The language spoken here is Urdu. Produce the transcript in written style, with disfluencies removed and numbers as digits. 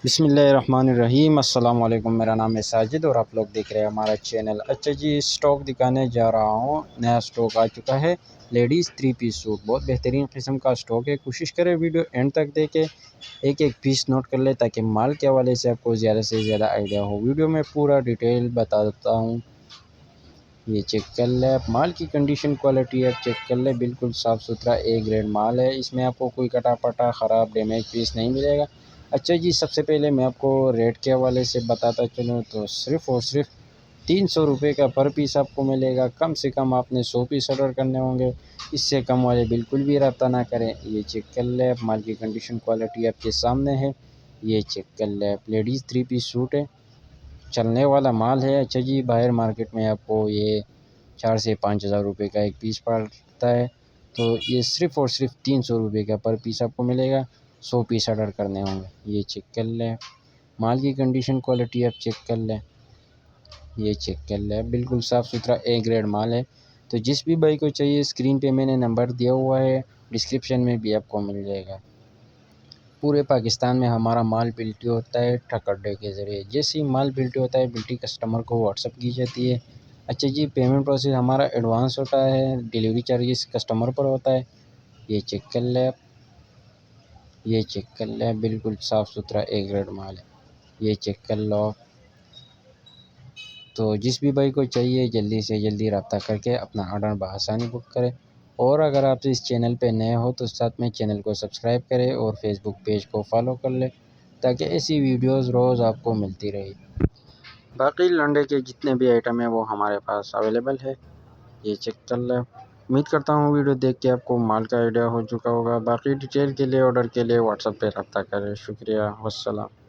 بسم اللہ الرحمن الرحیم۔ السلام علیکم، میرا نام ہے ساجد اور آپ لوگ دیکھ رہے ہیں ہمارا چینل۔ اچھا جی، اسٹاک دکھانے جا رہا ہوں، نیا اسٹاک آ چکا ہے، لیڈیز 3 پیس سوٹ، بہت بہترین قسم کا اسٹاک ہے۔ کوشش کریں ویڈیو اینڈ تک دیکھیں، ایک پیس نوٹ کر لیں تاکہ مال کے حوالے سے آپ کو زیادہ سے زیادہ آئیڈیا ہو۔ ویڈیو میں پورا ڈیٹیل بتا دیتا ہوں، یہ چیک کر لیں۔ مال کی کنڈیشن کوالٹی آپ چیک کر لیں، بالکل صاف ستھرا اے گریڈ مال ہے، اس میں آپ کو کوئی کٹا پٹا خراب ڈیمیج پیس نہیں ملے گا۔ اچھا جی، سب سے پہلے میں آپ کو ریٹ کے حوالے سے بتاتا چلوں تو صرف اور صرف 300 روپے کا پر پیس آپ کو ملے گا۔ کم سے کم آپ نے 100 پیس آرڈر کرنے ہوں گے، اس سے کم والے بالکل بھی رابطہ نہ کریں۔ یہ چیک کر لیں، مال کی کنڈیشن کوالٹی آپ کے سامنے ہے، یہ چیک کر لیں۔ لیڈیز 3 پیس سوٹ ہے، چلنے والا مال ہے۔ اچھا جی، باہر مارکیٹ میں آپ کو یہ 4 سے 5 ہزار روپے کا ایک پیس پڑتا ہے، تو یہ صرف اور صرف 300 روپے کا پر پیس آپ کو ملے گا، 100 پیس آرڈر کرنے ہوں گے۔ یہ چیک کر لیں، مال کی کنڈیشن کوالٹی آپ چیک کر لیں، یہ چیک کر لیں، بالکل صاف ستھرا اے گریڈ مال ہے۔ تو جس بھی بھائی کو چاہیے، اسکرین پہ میں نے نمبر دیا ہوا ہے، ڈسکرپشن میں بھی آپ کو مل جائے گا۔ پورے پاکستان میں ہمارا مال بلٹی ہوتا ہے ٹرک اڈے کے ذریعے، جیسے ہی مال بلٹی ہوتا ہے بلٹی کسٹمر کو واٹس ایپ کی جاتی ہے۔ اچھا جی، پیمنٹ پروسیس ہمارا ایڈوانس ہوتا ہے، ڈیلیوری چارجز کسٹمر پر ہوتا ہے۔ یہ چیک کر لیں، یہ چیک کر لیں، بالکل صاف ستھرا اے گریڈ مال ہے، یہ چیک کر لو۔ تو جس بھی بھائی کو چاہیے جلدی سے جلدی رابطہ کر کے اپنا آرڈر بآسانی بک کرے، اور اگر آپ اس چینل پہ نئے ہو تو ساتھ میں چینل کو سبسکرائب کرے اور فیس بک پیج کو فالو کر لے تاکہ ایسی ویڈیوز روز آپ کو ملتی رہی۔ باقی لنڈے کے جتنے بھی آئٹم ہیں وہ ہمارے پاس اویلیبل ہے، یہ چیک کر لیں۔ امید کرتا ہوں ویڈیو دیکھ کے آپ کو مال کا آئیڈیا ہو چکا ہوگا۔ باقی ڈیٹیل کے لیے، آرڈر کے لیے واٹس ایپ پہ رابطہ کریں۔ شکریہ، والسلام۔